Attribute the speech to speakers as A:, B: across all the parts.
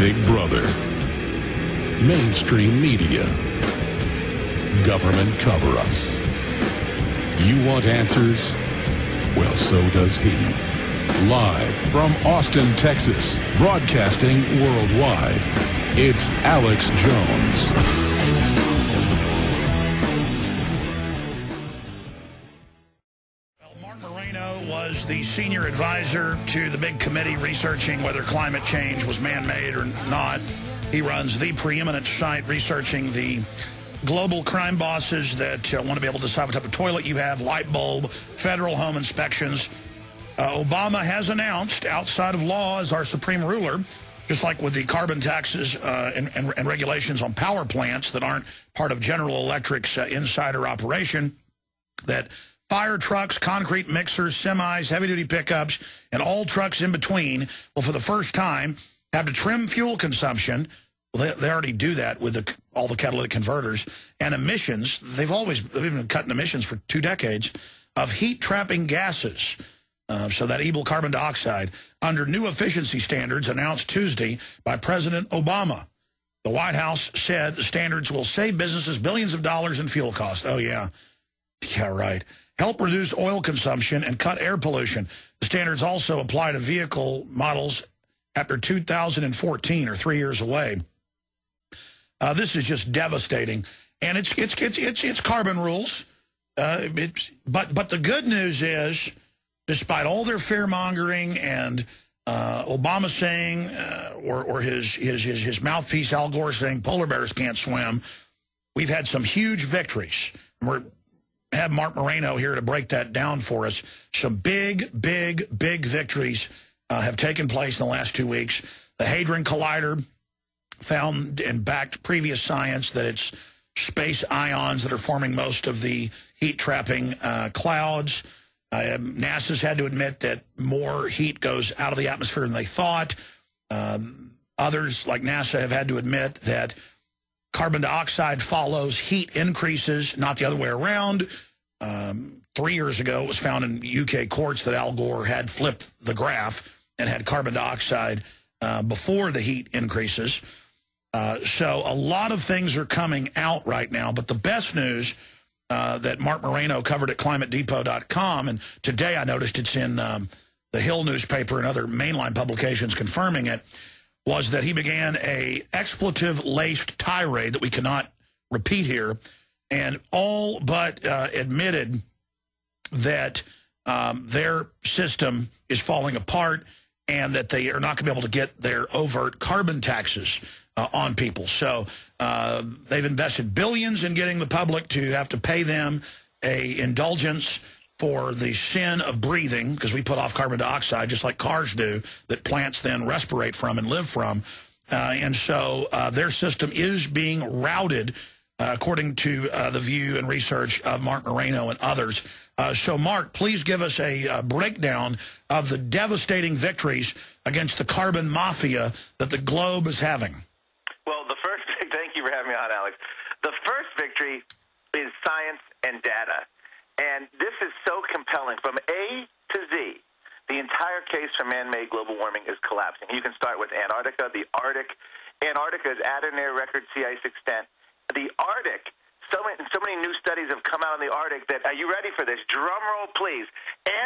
A: Big Brother, mainstream media, government cover-ups. You want answers? Well, so does he. Live from Austin, Texas, broadcasting worldwide, it's Alex Jones.
B: Marc Morano was the senior advisor to the big committee researching whether climate change was man-made or not. He runs the preeminent site researching the global crime bosses that want to be able to decide what type of toilet you have, light bulb, federal home inspections. Obama has announced, outside of law as our supreme ruler, just like with the carbon taxes and regulations on power plants that aren't part of General Electric's insider operation, that fire trucks, concrete mixers, semis, heavy-duty pickups, and all trucks in between will, for the first time, have to trim fuel consumption. Well, they already do that with all the catalytic converters. And emissions, they've been cutting emissions for 2 decades of heat-trapping gases. So that evil carbon dioxide, under new efficiency standards announced Tuesday by President Obama. The White House said the standards will save businesses billions of dollars in fuel costs. Oh, yeah. Yeah, right. Help reduce oil consumption and cut air pollution. The standards also apply to vehicle models after 2014, or 3 years away. This is just devastating, and it's carbon rules. But the good news is, despite all their fear-mongering and Obama saying, or his mouthpiece Al Gore saying polar bears can't swim, we've had some huge victories. We have Marc Morano here to break that down for us. Some big victories have taken place in the last 2 weeks. The Hadron Collider found and backed previous science that it's space ions that are forming most of the heat-trapping clouds. NASA's had to admit that more heat goes out of the atmosphere than they thought. Others, like NASA, have had to admit that carbon dioxide follows heat increases, not the other way around. 3 years ago, it was found in UK courts that Al Gore had flipped the graph and had carbon dioxide before the heat increases. So a lot of things are coming out right now, but the best news that Marc Morano covered at climatedepot.com, and today I noticed it's in the Hill newspaper and other mainline publications confirming it, was that he began a expletive-laced tirade that we cannot repeat here, and all but admitted that their system is falling apart and that they are not going to be able to get their overt carbon taxes on people. So they've invested billions in getting the public to have to pay them a indulgence for the sin of breathing, because we put off carbon dioxide just like cars do, that plants then respirate from and live from. And so their system is being routed, according to the view and research of Marc Morano and others. So, Mark, please give us a breakdown of the devastating victories against the carbon mafia that the globe is having.
C: Well, thank you for having me on, Alex. The first victory is science and data. And this is so compelling. From A to Z, the entire case for man-made global warming is collapsing. You can start with Antarctica, the Arctic. Antarctica is at or near record sea ice extent. The Arctic, so many new studies have come out on the Arctic that, are you ready for this? Drum roll, please.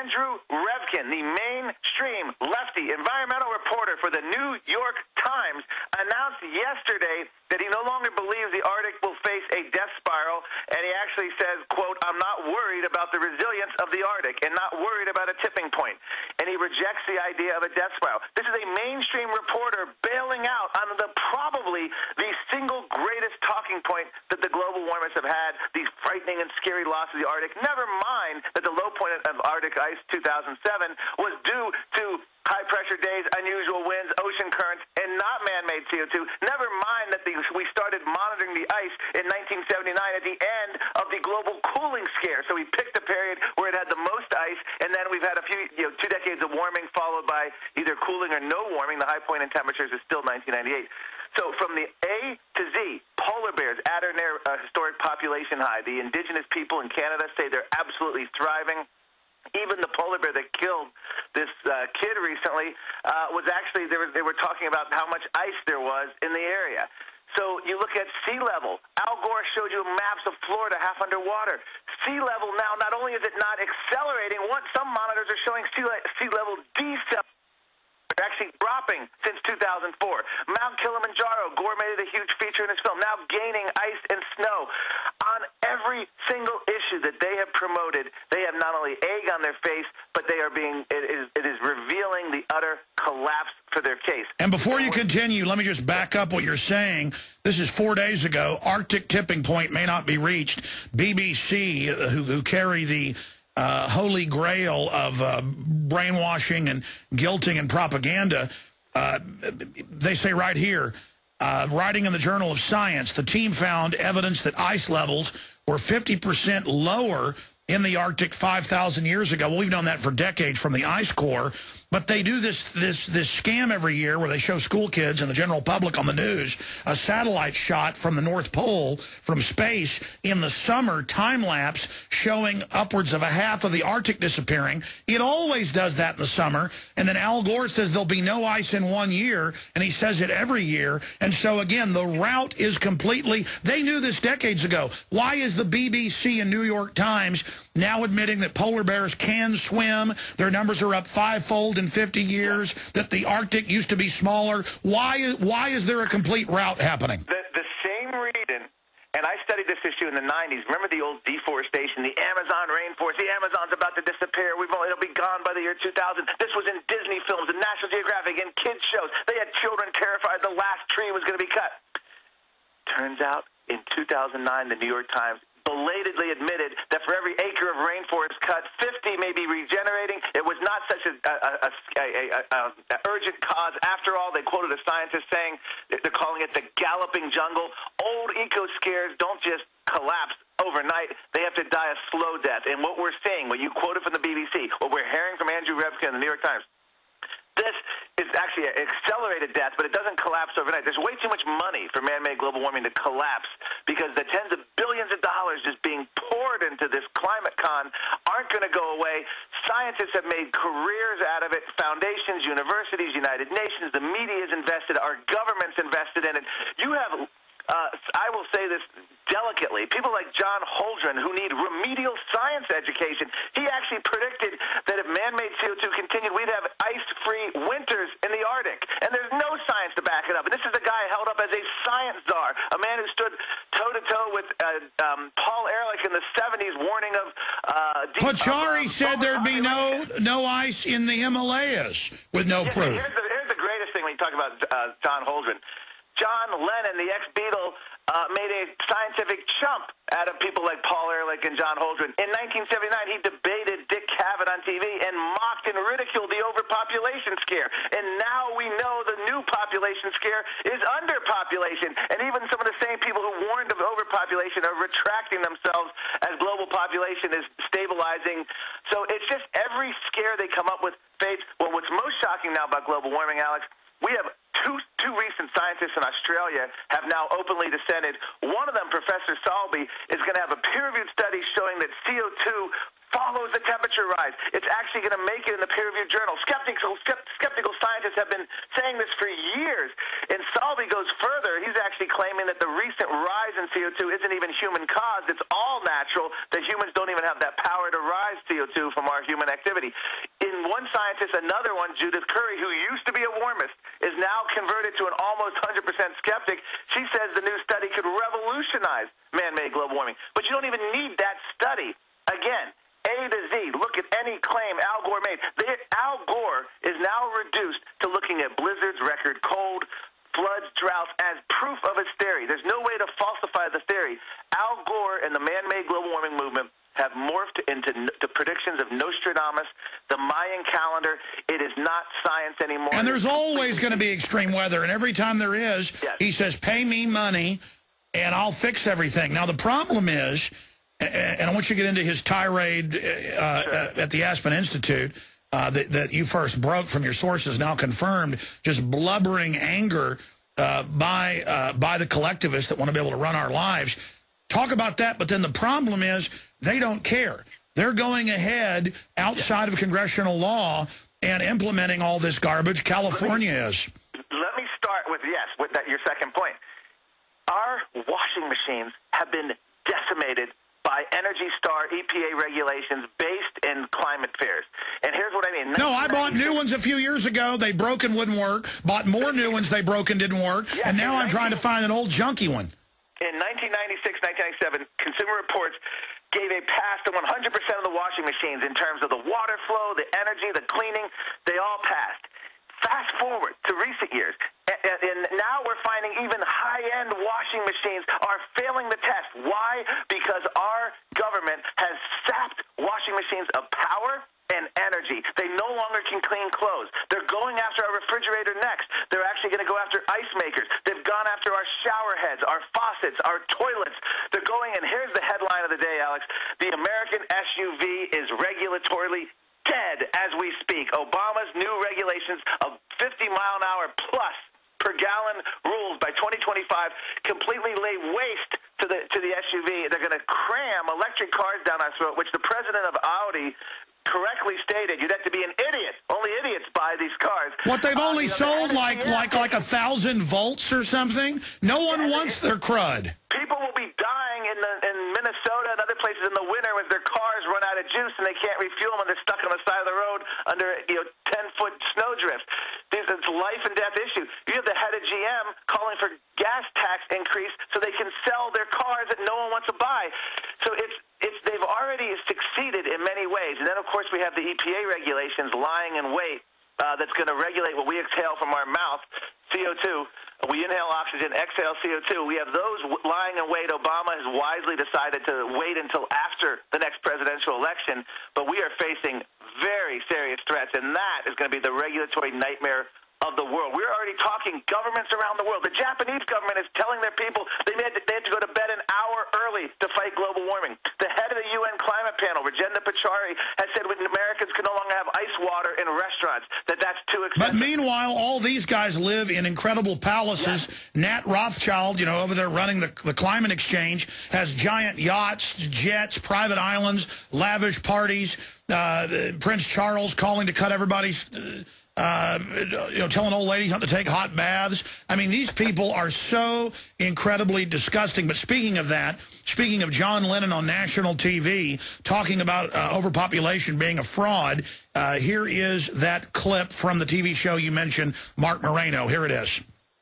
C: Andrew Revkin, the mainstream lefty environmental reporter for the New York Times, announced yesterday that he no longer believes the Arctic will face a death spiral, and he actually says, quote, "I'm not worried about the resilience of the Arctic and not worried about a tipping point." And he rejects the idea of a death spiral. This is a mainstream reporter bailing out on probably the single greatest talking point that the global warmers have had, these frightening and scary loss of the Arctic. Never mind that the low point of Arctic ice 2007 was due to high-pressure days, unusual winds, ocean currents, and not man-made CO2. Never mind that we started monitoring the ice in 1979 at the end of the global cooling scare. So we picked a period where it had the most ice, and then we've had a few, 2 decades of warming followed by either cooling or no warming. The high point in temperatures is still 1998. So from the A to Z, polar bears at or near a historic population high. The indigenous people in Canada say they're absolutely thriving. Even the polar bear that killed this kid recently was actually, they were talking about how much ice there was in the area. So you look at sea level. Al Gore showed you maps of Florida half underwater. Sea level now, not only is it not accelerating, some monitors are showing sea level decelerating. Actually dropping since 2004. Mount Kilimanjaro, Gore made it a huge feature in his film, now gaining ice and snow. On every single issue that they have promoted, they have not only egg on their face, but they are it is revealing the utter collapse for their case.
B: And before you continue, let me just back up what you're saying. This is 4 days ago. Arctic tipping point may not be reached. BBC, who carry the holy grail of brainwashing and guilting and propaganda, they say right here, writing in the Journal of Science, the team found evidence that ice levels were 50% lower in the Arctic 5,000 years ago. Well, we've known that for decades from the ice core, but they do this scam every year where they show school kids and the general public on the news a satellite shot from the North Pole from space in the summer, time-lapse, showing upwards of a half of the Arctic disappearing. It always does that in the summer, and then Al Gore says there'll be no ice in 1 year, and he says it every year. And so, again, the route is completely... They knew this decades ago. Why is the BBC and New York Times now admitting that polar bears can swim? Their numbers are up fivefold in 50 years, that the Arctic used to be smaller. Why is there a complete route happening?
C: The same reason, and I studied this issue in the 90s. Remember the old deforestation, the Amazon rainforest, the Amazon's about to disappear. It'll be gone by the year 2000. This was in Disney films and National Geographic and kids shows. They had children terrified the last tree was going to be cut. Turns out, in 2009, the New York Times belatedly admitted that for every acre of rainforest cut, 50 may be regenerating. It was not such an urgent cause. After all, they quoted a scientist saying, they're calling it the galloping jungle. Old eco-scares don't just collapse overnight. They have to die a slow death. And what we're seeing, what you quoted from the BBC, what we're hearing from Andrew Rebka in the New York Times, this is actually an accelerated death, but it doesn't collapse overnight. There's way too much money for man-made global warming to collapse because the tens of billions of dollars just being poured into this climate con aren't going to go away. Scientists have made careers out of it. Foundations, universities, United Nations, the media is invested. Our government's invested in it. You have... I will say this delicately. People like John Holdren, who need remedial science education, he actually predicted that if man-made CO2 continued, we'd have ice-free winters in the Arctic. And there's no science to back it up. And this is the guy held up as a science czar, a man who stood toe-to-toe with Paul Ehrlich in the 70s, warning of...
B: Pachauri said there'd be no ice in the Himalayas with no proof.
C: Here's the greatest thing when you talk about John Holdren. John Lennon, the ex-Beatle, made a scientific chump out of people like Paul Ehrlich and John Holdren. In 1979, he debated Dick Cavett on TV and mocked and ridiculed the overpopulation scare. And now we know the new population scare is underpopulation. And even some of the same people who warned of overpopulation are retracting themselves as global population is stabilizing. So it's just every scare they come up with fades. Well, what's most shocking now about global warming, Alex, we have two recent scientists in Australia have now openly dissented. One of them, Professor Salby, is going to have a peer-reviewed study showing that CO2 follows the temperature rise. It's actually going to make it in the peer-reviewed journal. Skeptical scientists have been saying this for years. And Salby goes further. He's actually claiming that the recent rise in CO2 isn't even human-caused. It's all natural, that humans don't even have that power to rise CO2 from our human activity. In one scientist, another one, Judith Curry, who used to be a warmist, is now converted to an almost 100% skeptic. She says the new study could revolutionize man-made global warming. But you don't even need that study. Again, A to Z, look at any claim Al Gore made. Al Gore is now reduced to looking at blizzards, record cold, floods, droughts as proof of his theory. There's no way to falsify the theory. Al Gore and the man-made global warming movement have morphed into the predictions of Nostradamus, the Mayan calendar. It is not science anymore.
B: And there's always going to be extreme weather, and every time there is, yes, he says, pay me money, and I'll fix everything. Now, the problem is, and I want you to get into his tirade at the Aspen Institute that you first broke from your sources, now confirmed, just blubbering anger by the collectivists that want to be able to run our lives. Talk about that, but then the problem is they don't care. They're going ahead outside of congressional law and implementing all this garbage. California is.
C: Let me start with, with that, your second point. Our washing machines have been decimated by Energy Star EPA regulations based in climate fears. And here's what I mean.
B: No, I bought new ones a few years ago. They broke and wouldn't work. Bought more new ones. They broke and didn't work.
C: Yes,
B: and now I'm trying to find an old junky one.
C: In 1996, 1997, Consumer Reports gave a pass to 100% of the washing machines in terms of the water flow, the energy, the cleaning. They all passed. Fast forward to recent years, and now we're finding even high-end washing machines are failing the test. Why? Because our government has sapped washing machines of power and energy. They no longer can clean clothes. They're going after our refrigerator next. They're actually going to go after ice makers. They've gone after our shower heads, our faucets, our toilets. They're going, and here's the headline of the day, Alex. The American SUV is regulatorily dead as we speak. Obama's new regulations of 50-mile-an-hour plus per gallon rules by 2025 completely lay waste to the SUV. They're going to cram electric cars down our throat, which the president of Audi correctly stated. You'd have to be an idiot. Only idiots buy these cars.
B: What, they've only sold like 1,000 volts or something? No one wants their crud.
C: People will be dying in Minnesota and other places in the winter as their cars run out of juice and they can't refuel them and they're stuck on the side of the road under 10-foot snowdrift. It's a life and death issue. You have the head of GM calling for gas tax increase so they can sell their cars that no one wants to buy. So they've already succeeded in many ways. And then, of course, we have the EPA regulations lying in wait that's going to regulate what we exhale from our mouth, CO2. We inhale oxygen, exhale CO2. We have those lying in wait. Obama has wisely decided to wait until after the next presidential election, but we are facing very serious threats, and that is going to be the regulatory nightmare of the world. We're already talking governments around the world. The Japanese government is telling their people they had to go to bed an hour early to fight global warming. The head of the UN climate panel, Rajendra Pachauri, has said Americans can no longer have ice water in restaurants, that's too expensive.
B: But meanwhile, all these guys live in incredible palaces. Yes. Nat Rothschild, over there running the climate exchange, has giant yachts, jets, private islands, lavish parties. Prince Charles calling to cut everybody's... telling old ladies not to take hot baths. I mean, these people are so incredibly disgusting. But speaking of that, speaking of John Lennon on national TV talking about overpopulation being a fraud, here is that clip from the TV show you mentioned, Marc Morano. Here it is.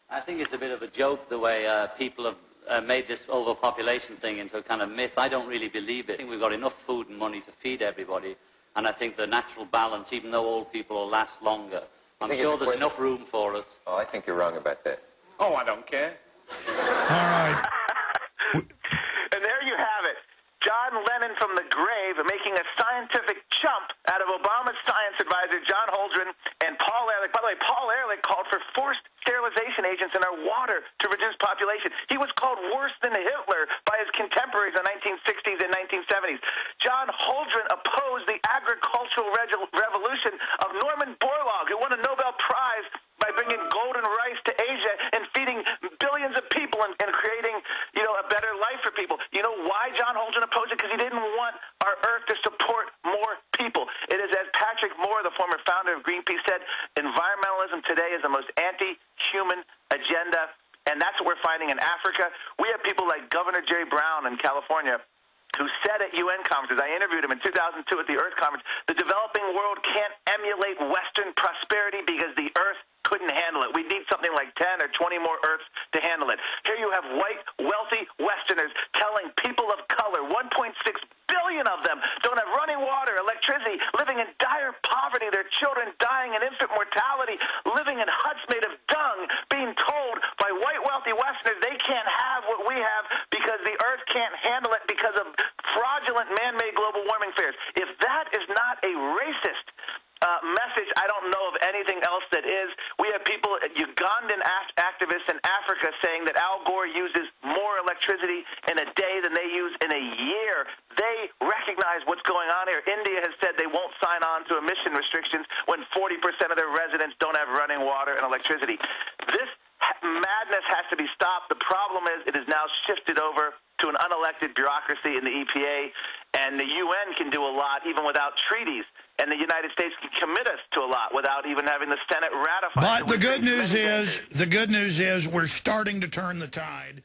D: I think it's a bit of a joke the way people have made this overpopulation thing into a kind of myth. I don't really believe it. I think we've got enough food and money to feed everybody. And I think the natural balance, even though old people will last longer, I'm sure there's enough room for us.
E: Oh, I think you're wrong about that.
D: Oh, I don't care.
B: All right.
C: And there you have it. John Lennon from the grave making a scientific chump out of Obama's science advisor, John Holdren, and Paul Ehrlich. By the way, Paul Ehrlich called for forced sterilization agents in our water to reduce population. He was called worse than Hitler by his contemporaries in the 1960s and 1970s. John Holdren opposed the agricultural revolution of Norman Borlaug, who won a Nobel Prize by bringing golden rice to Asia and feeding billions of people and creating, a better life for people. You know why John Holdren opposed it? Because he didn't want our earth to support more people. It is, as Patrick Moore, the former founder of Greenpeace, said, environmentalism today is the most anti-human agenda, and that's what we're finding in Africa. We have people like Governor Jerry Brown in California who said at UN conferences, I interviewed him in 2002 at the Earth Conference, the developing world can't emulate Western prosperity because the Earth couldn't handle it. We need something like 10 or 20 more Earths to handle it. Here you have white, wealthy Westerners telling people of color, 1.6 billion of them, don't have running water, electricity, living in dire poverty, their children dying in infant mortality, living in huts made of dung, being told by white, wealthy Westerners they can't have what we have because the Earth can't handle it because of fraudulent man-made global warming fears. If that is not a racist message, I don't know of anything else that is. We have people, Ugandan activists in Africa, saying that Al Gore uses more electricity in a day than they use in a year. They recognize what's going on here. India has said they won't sign on to emission restrictions when 40% of their residents don't have running water and electricity. This madness has to be stopped. The problem is it is now shifted over to an unelected bureaucracy in the EPA, And the UN can do a lot even without treaties. And the United States can commit us to a lot without even having the Senate ratify.
B: But the good news is we're starting to turn the tide.